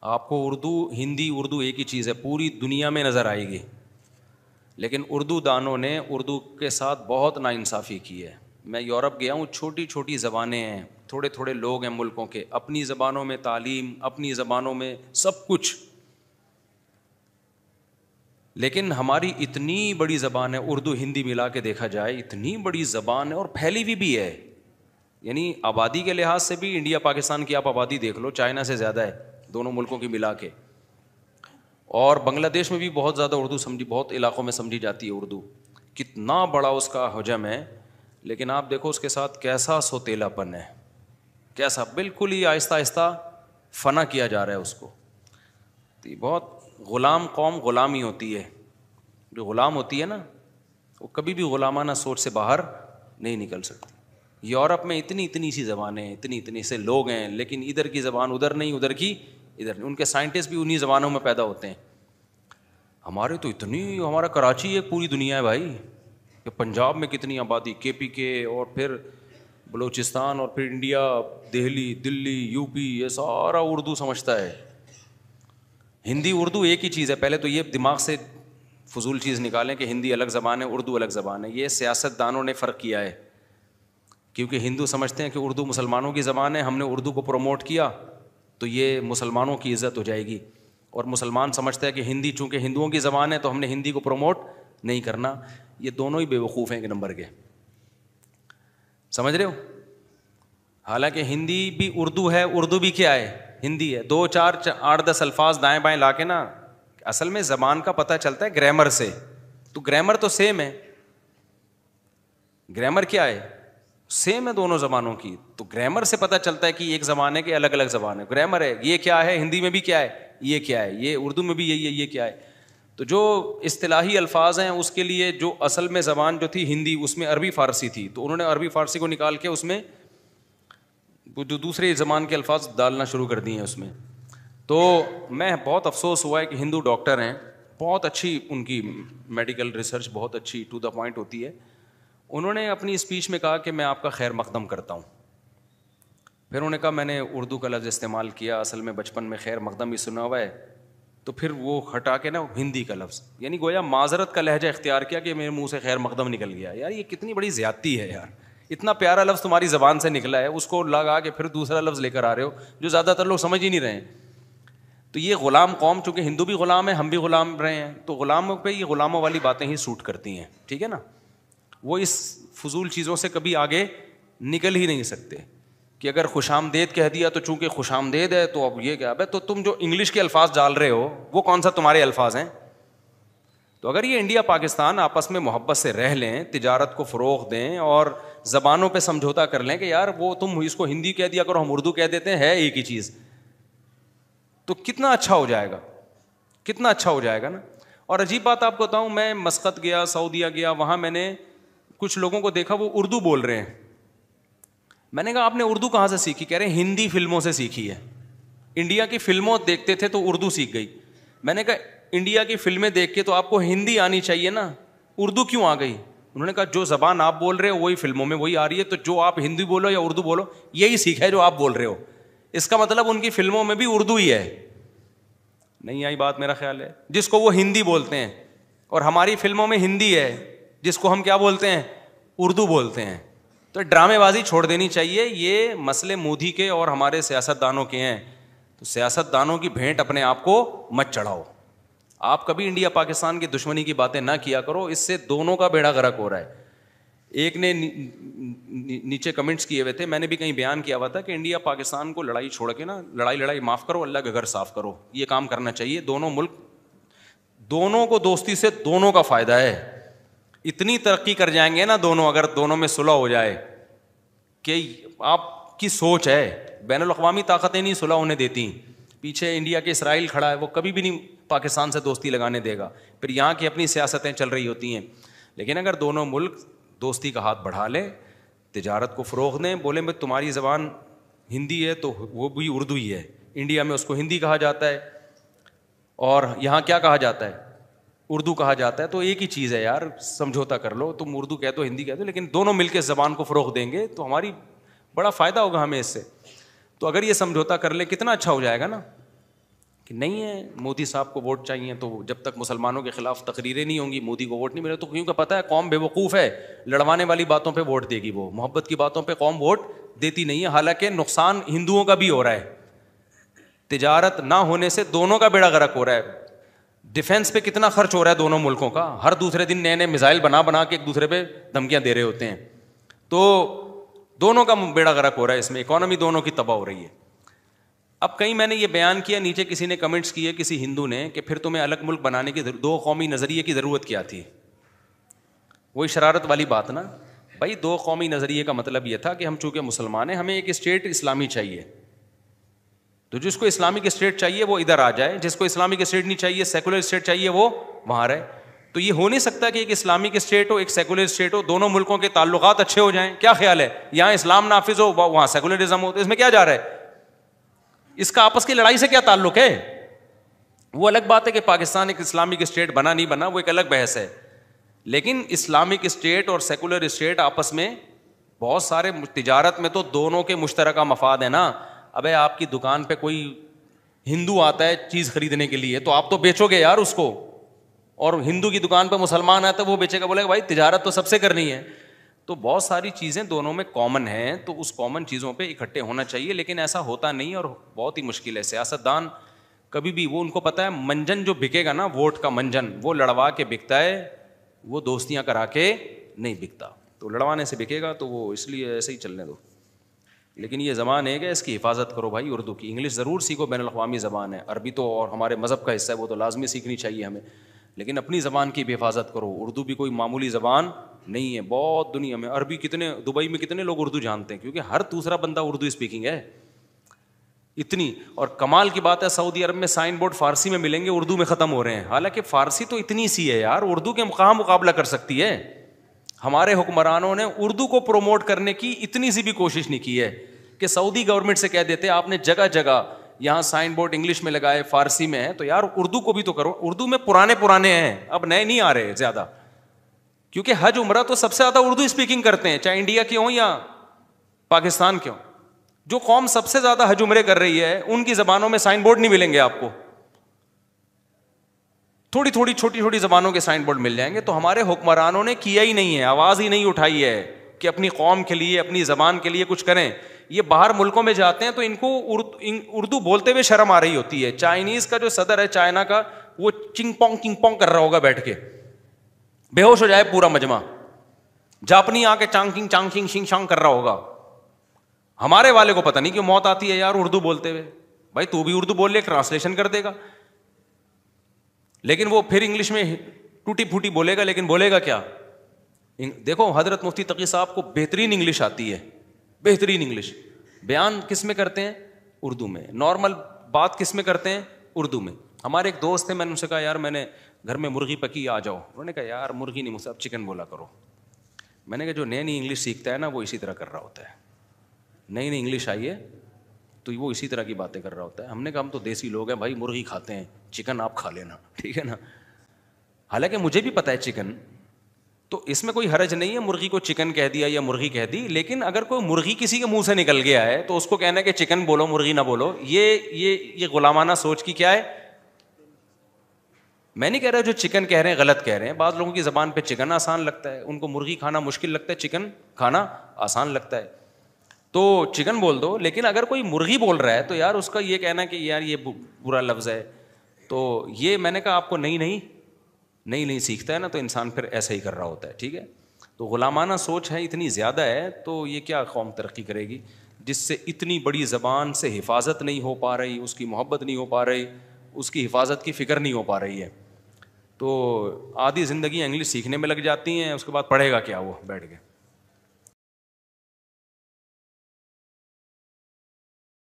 آپ کو ہندی اردو ایک ہی چیز ہے، پوری دنیا میں نظر آئے گی، لیکن اردو دانوں نے اردو کے ساتھ بہت ناانصافی کی ہے۔ میں یورپ گیا ہوں، چھوٹی چھوٹی زبانیں ہیں، تھوڑے تھوڑے لوگ ہیں ملکوں کے، اپنی زبانوں میں تعلیم، اپنی زبانوں میں سب کچھ، لیکن ہماری اتنی بڑی زبان ہے، اردو ہندی ملا کے دیکھا جائے اتنی بڑی زبان ہے، اور پھیلی ہوئی بھی ہے، یعنی آبادی کے لحاظ سے بھی انڈیا پاکستان کی آپ آبادی دیکھ لو، چائنا سے زیادہ ہے دونوں ملکوں کی ملا کے، اور بنگلہ دیش میں بھی بہت زیادہ اردو سمجھی، بہت علاقوں میں سمجھی جاتی ہے اردو، کتنا بڑا اس کا حجم ہے، لیکن آپ دیکھو اس کے ساتھ کیسا سوتیلا پن ہے، کیسا بالکل ہی آہستہ آہستہ فنا کیا جا رہا ہے اس کو۔ تو یہ بہت غلام قوم غلامی ہوتی ہے، جو غلام ہوتی ہے نا وہ کبھی بھی غلامانہ سوچ سے باہر نہیں نکل سکتی۔ یورپ میں اتنی سی زبانیں، اتنی سے لوگ ہیں، لیکن ادھر کی زبان ادھر نہیں، ادھر کی ادھر نہیں، ان کے سائنٹسٹ بھی انہی زبانوں میں پیدا ہوتے ہیں۔ ہمارے تو ہمارا کراچی ایک پوری دنیا ہے بھائی، کہ پنجاب میں کتنی آبادی، کے پی کے، اور پھر بلوچستان، اور پھر انڈیا، دلی، یو پی، یہ سارا اردو سمجھتا ہے۔ ہندی اردو ایک ہی چیز ہے، پہلے تو یہ دماغ سے فضول چیز نکالیں کہ ہندی الگ زبان ہے، اردو الگ زبان ہے، یہ سیاست دانوں نے فرق کیا ہے، کیونکہ ہندو سمجھتے ہیں کہ اردو مسلمانوں کی زبان ہے، ہم نے اردو کو پروموٹ کیا تو یہ مسلمانوں کی عزت ہو جائے گی، اور مسلمان سمجھتا ہے کہ ہندی چونکہ ہندوؤں کی زبان ہے تو ہم نے ہندی کو پروموٹ نہیں کرنا۔ یہ دونوں ہی بے وقوف ہیں ایک نمبر کے، سمجھ رہے ہو؟ حالانکہ ہندی بھی اردو ہے، اردو بھی کیا ہے؟ ہندی ہے، 2 4 8 10 الفاظ دائیں بائیں لا کے نا، اصل میں زبان کا پتہ چلتا ہے گرامر سے، تو گرامر تو سیم ہے، گرامر کیا ہے؟ سیم ہے دونوں زبانوں کی، تو گرامر سے پتہ چلتا ہے کہ ایک زبان ہے کہ الگ الگ زبان ہے، گرامر ہے، یہ کیا ہے ہندی میں بھی کیا ہے، یہ کیا ہے، یہ اردو میں بھی یہی ہے، یہ کیا ہے۔ تو جو اصطلاحی الفاظ ہیں اس کے لیے جو اصل میں زبان جو تھی ہندی، اس میں عربی فارسی تھی، تو انہوں نے عربی فارسی کو نکال کے اس میں جو دوسرے زبان کے الفاظ ڈالنا شروع کر دیے ہیں اس میں۔ تو میں بہت افسوس ہوا ہے کہ ہندو ڈاکٹر ہیں، بہت اچھی ان کی میڈیکل ریسرچ بہت اچھی ٹو دا پوائنٹ ہوتی ہے، انہوں نے اپنی اسپیچ میں کہا کہ میں آپ کا خیر مقدم کرتا ہوں، پھر انہوں نے کہا میں نے اردو کا لفظ استعمال کیا، اصل میں بچپن میں خیر مقدم بھی سنا ہوا ہے، تو پھر وہ ہٹا کے نا ہندی کا لفظ، یعنی گویا معذرت کا لہجہ اختیار کیا کہ میرے منہ سے خیر مقدم نکل گیا۔ یار یہ کتنی بڑی زیادتی ہے یار، اتنا پیارا لفظ تمہاری زبان سے نکلا ہے، اس کو لگا کے پھر دوسرا لفظ لے کر آ رہے ہو جو زیادہ تر لوگ سمجھ ہی نہیں رہے ہیں۔ تو یہ غلام قوم، چونکہ ہندو بھی غلام ہے، ہم بھی غلام رہے ہیں، تو غلاموں پہ یہ غلاموں والی باتیں ہی سوٹ کرتی ہیں، ٹھیک ہے نا، وہ اس فضول چیزوں سے کبھی آگے نکل ہی نہیں سکتے، کہ اگر خوش آمدید کہہ دیا تو چونکہ خوش آمدید ہے تو اب یہ کیا ہے، تو تم جو انگلش کے الفاظ ڈال رہے ہو وہ کون سا تمہارے الفاظ ہیں؟ تو اگر یہ انڈیا پاکستان آپس میں محبت سے رہ لیں، تجارت کو فروغ دیں اور زبانوں پہ سمجھوتا کر لیں کہ یار وہ تم اس کو ہندی کہہ دیا کرو، ہم اردو کہہ دیتے ہیں، ہے ایک ہی چیز، تو کتنا اچھا ہو جائے گا، کتنا اچھا ہو جائے گا نا۔ اور عجیب بات آپ کو بتاؤں، میں مسقط گیا، سعودیہ گیا، وہاں میں نے کچھ لوگوں کو دیکھا وہ اردو بول رہے ہیں، میں نے کہا آپ نے اردو کہاں سے سیکھی؟ کہہ رہے ہیں ہندی فلموں سے سیکھی ہے، انڈیا کی فلموں دیکھتے تھے تو اردو سیکھ گئی۔ میں نے کہا انڈیا کی فلمیں دیکھ کے تو آپ کو ہندی آنی چاہیے نا، اردو کیوں آ گئی؟ انہوں نے کہا جو زبان آپ بول رہے ہو وہی فلموں میں وہی آ رہی ہے، تو جو آپ ہندی بولو یا اردو بولو یہی سیکھا ہے جو آپ بول رہے ہو، اس کا مطلب ان کی فلموں میں بھی اردو ہی ہے۔ نہیں آئی بات؟ میرا خیال ہے جس کو وہ ہندی بولتے ہیں، اور ہماری فلموں میں ہندی ہے جس کو ہم کیا بولتے ہیں؟ اردو بولتے ہیں۔ تو ڈرامے بازی چھوڑ دینی چاہیے، یہ مسئلے مودی کے اور ہمارے سیاست دانوں کے ہیں، تو سیاست دانوں کی بھینٹ اپنے آپ کو مت چڑھاؤ، آپ کبھی انڈیا پاکستان کی دشمنی کی باتیں نہ کیا کرو، اس سے دونوں کا بیڑا غرق ہو رہا ہے۔ ایک نے نیچے کمنٹس کیے ہوئے تھے، میں نے بھی کہیں بیان کیا ہوا تھا کہ انڈیا پاکستان کو لڑائی چھوڑ کے نا، لڑائی معاف کرو، اللہ کا گھر صاف کرو، یہ کام کرنا چاہیے، دونوں ملک، دونوں کو دوستی سے دونوں کا فائدہ ہے، اتنی ترقی کر جائیں گے نا دونوں، اگر دونوں میں صلح ہو جائے، کہ آپ کی سوچ ہے بین الاقوامی طاقتیں نہیں صلح ہونے دیتی، پیچھے انڈیا کے اسرائیل کھڑا ہے، وہ کبھی بھی نہیں پاکستان سے دوستی لگانے دے گا، پھر یہاں کی اپنی سیاستیں چل رہی ہوتی ہیں، لیکن اگر دونوں ملک دوستی کا ہاتھ بڑھا لیں، تجارت کو فروغ دیں، بولیں بھائی تمہاری زبان ہندی ہے تو وہ بھی اردو ہی ہے، انڈیا میں اس کو ہندی کہا جاتا ہے اور یہاں کیا کہا جاتا ہے؟ اردو کہا جاتا ہے، تو ایک ہی چیز ہے یار، سمجھوتا کر لو، تم اردو کہہ دو ہندی کہہ دو، لیکن دونوں مل کے زبان کو فروغ دیں گے تو ہماری بڑا فائدہ ہوگا ہمیں اس سے، تو اگر یہ سمجھوتا کر لیں کتنا اچھا ہو جائے گا نا۔ کہ نہیں ہے مودی صاحب کو ووٹ چاہیے تو جب تک مسلمانوں کے خلاف تقریریں نہیں ہوں گی مودی کو ووٹ نہیں ملے. تو کیونکہ پتہ ہے قوم بے وقوف ہے, لڑوانے والی باتوں پہ ووٹ دے گی, وہ محبت کی باتوں پہ قوم ووٹ دیتی نہیں ہے. حالانکہ نقصان ہندوؤں کا بھی ہو رہا ہے, تجارت نہ ہونے سے دونوں کا بیڑا غرق ہو رہا ہے. ڈیفینس پہ کتنا خرچ ہو رہا ہے دونوں ملکوں کا, ہر دوسرے دن نئے نئے میزائل بنا کے ایک دوسرے پہ دھمکیاں دے رہے ہوتے ہیں. تو دونوں کا بیڑا غرق ہو رہا ہے, اس میں اکانومی دونوں کی تباہ ہو رہی ہے. اب کہیں میں نے یہ بیان کیا, نیچے کسی نے کمنٹس کیے کسی ہندو نے کہ پھر تمہیں الگ ملک بنانے کی دو قومی نظریے کی ضرورت کیا تھی. وہی شرارت والی بات نا بھائی, دو قومی نظریے کا مطلب یہ تھا کہ ہم چونکہ مسلمان ہیں ہمیں ایک اسٹیٹ اسلامی چاہیے, تو جس کو اسلامک اسٹیٹ چاہیے وہ ادھر آ جائے, جس کو اسلامک اسٹیٹ نہیں چاہیے سیکولر اسٹیٹ چاہیے وہ وہاں رہے. تو یہ ہو نہیں سکتا کہ ایک اسلامک اسٹیٹ ہو ایک سیکولر اسٹیٹ ہو, دونوں ملکوں کے تعلقات اچھے ہو جائیں. کیا خیال ہے, یہاں اسلام نافذ ہو وہاں سیکولرزم ہو, تو اس میں کیا جا رہا ہے, اس کا آپس کی لڑائی سے کیا تعلق ہے. وہ الگ بات ہے کہ پاکستان ایک اسلامک اسٹیٹ بنا نہیں بنا, وہ ایک الگ بحث ہے. لیکن اسلامک اسٹیٹ اور سیکولر اسٹیٹ آپس میں بہت سارے, تجارت میں تو دونوں کے مشترکہ مفاد ہیں نا. ابے آپ کی دکان پہ کوئی ہندو آتا ہے چیز خریدنے کے لیے تو آپ تو بیچو گے یار اس کو, اور ہندو کی دکان پہ مسلمان آتا ہے وہ بیچے گا, بولے گا بھائی تجارت تو سب سے کرنی ہے. تو بہت ساری چیزیں دونوں میں کامن ہیں, تو اس کامن چیزوں پہ اکٹھے ہونا چاہیے, لیکن ایسا ہوتا نہیں اور بہت ہی مشکل ہے. سیاستدان کبھی بھی, وہ ان کو پتہ ہے منجن جو بکے گا نا, ووٹ کا منجن, وہ لڑوا کے بکتا ہے, وہ دوستیاں کرا کے نہیں بکتا. تو لڑوانے سے بکے گا تو وہ اس لیے ایسے ہی چلنے دو. لیکن یہ زبان ہے کہ اس کی حفاظت کرو بھائی. اردو کی, انگلش ضرور سیکھو, بین الاقوامی زبان ہے, عربی تو اور ہمارے مذہب کا حصہ ہے, وہ تو لازمی سیکھنی چاہیے ہمیں, لیکن اپنی زبان کی بھی حفاظت کرو. اردو بھی کوئی معمولی زبان نہیں ہے. بہت دنیا میں عربی کتنے, دبئی میں کتنے لوگ اردو جانتے ہیں, کیونکہ ہر دوسرا بندہ اردو اسپیکنگ ہے اتنی. اور کمال کی بات ہے سعودی عرب میں سائن بورڈ فارسی میں ملیں گے, اردو میں ختم ہو رہے ہیں. حالانکہ فارسی تو اتنی سی ہے یار, اردو کے کہاں مقابلہ کر سکتی ہے. ہمارے حکمرانوں نے اردو کو پروموٹ کرنے کی اتنی سی بھی کوشش نہیں کی ہے کہ سعودی گورنمنٹ سے کہہ دیتے آپ نے جگہ جگہ یہاں سائن بورڈ انگلش میں لگائے, فارسی میں ہے, تو یار اردو کو بھی تو کرو. اردو میں پرانے ہیں, اب نئے نہیں آ رہے زیادہ, کیونکہ حج عمرہ تو سب سے زیادہ اردو اسپیکنگ کرتے ہیں, چاہے انڈیا کے ہوں یا پاکستان کے ہوں. جو قوم سب سے زیادہ حج عمرے کر رہی ہے ان کی زبانوں میں سائن بورڈ نہیں ملیں گے آپ کو, تھوڑی تھوڑی چھوٹی چھوٹی زبانوں کے سائن بورڈ مل جائیں گے. تو ہمارے حکمرانوں نے کیا ہی نہیں ہے, آواز ہی نہیں اٹھائی ہے کہ اپنی قوم کے لیے اپنی زبان کے لیے کچھ کریں. یہ باہر ملکوں میں جاتے ہیں تو ان کو اردو بولتے ہوئے شرم آ رہی ہوتی ہے. چائنیز کا جو صدر ہے چائنا کا, وہ چنگ پونگ کر رہا ہوگا بیٹھ کے, بے ہوش ہو جائے پورا مجمع. جاپنی آ کے چانگ کنگ شنگ شانگ کر رہا ہوگا. ہمارے والے کو پتہ نہیں کیوں موت آتی ہے یار اردو بولتے ہوئے. بھائی تو بھی اردو بول لے, ٹرانسلیشن کر دے گا, لیکن وہ پھر انگلش میں ٹوٹی پھوٹی بولے گا, لیکن بولے گا کیا. دیکھو حضرت مفتی تقی صاحب کو بہترین انگلش آتی ہے, بہترین انگلش. بیان کس میں کرتے ہیں, اردو میں. نارمل بات کس میں کرتے ہیں, اردو میں. ہمارے ایک دوست تھے, میں نے ان سے کہا یار میں نے گھر میں مرغی پکی, آ جاؤ. انہوں نے کہا یار مرغی نہیں, مجھ سے اب چکن بولا کرو. میں نے کہا جو نئی انگلش سیکھتا ہے نا وہ اسی طرح کر رہا ہوتا ہے, نئی انگلش آئی ہے تو وہ اسی طرح کی باتیں کر رہا ہوتا ہے. ہم نے کہا ہم تو دیسی لوگ ہیں بھائی, مرغی کھاتے ہیں, چکن آپ کھا لینا, ٹھیک ہے نا. حالانکہ مجھے بھی پتہ ہے چکن, تو اس میں کوئی حرج نہیں ہے, مرغی کو چکن کہہ دیا یا مرغی کہہ دی. لیکن اگر کوئی مرغی کسی کے منہ سے نکل گیا ہے تو اس کو کہنا ہے کہ چکن بولو مرغی نہ بولو, یہ غلامانہ سوچ کی کیا ہے. میں نہیں کہہ رہا جو چکن کہہ رہے ہیں غلط کہہ رہے ہیں. بعض لوگوں کی زبان پہ چکن آسان لگتا ہے, ان کو مرغی کھانا مشکل لگتا ہے, چکن کھانا آسان لگتا ہے, تو چکن بول دو. لیکن اگر کوئی مرغی بول رہا ہے تو یار اس کا یہ کہنا کہ یار یہ برا لفظ ہے. تو یہ میں نے کہا آپ کو نہیں سیکھتا ہے نا تو انسان پھر ایسا ہی کر رہا ہوتا ہے, ٹھیک ہے. تو غلامانہ سوچ ہے اتنی زیادہ ہے, تو یہ کیا قوم ترقی کرے گی جس سے اتنی بڑی زبان سے حفاظت نہیں ہو پا رہی, اس کی محبت نہیں ہو پا رہی, اس کی حفاظت کی فکر نہیں ہو پا رہی ہے. تو آدھی زندگی انگلش سیکھنے میں لگ جاتی ہیں, اس کے بعد پڑھے گا کیا وہ بیٹھ کے.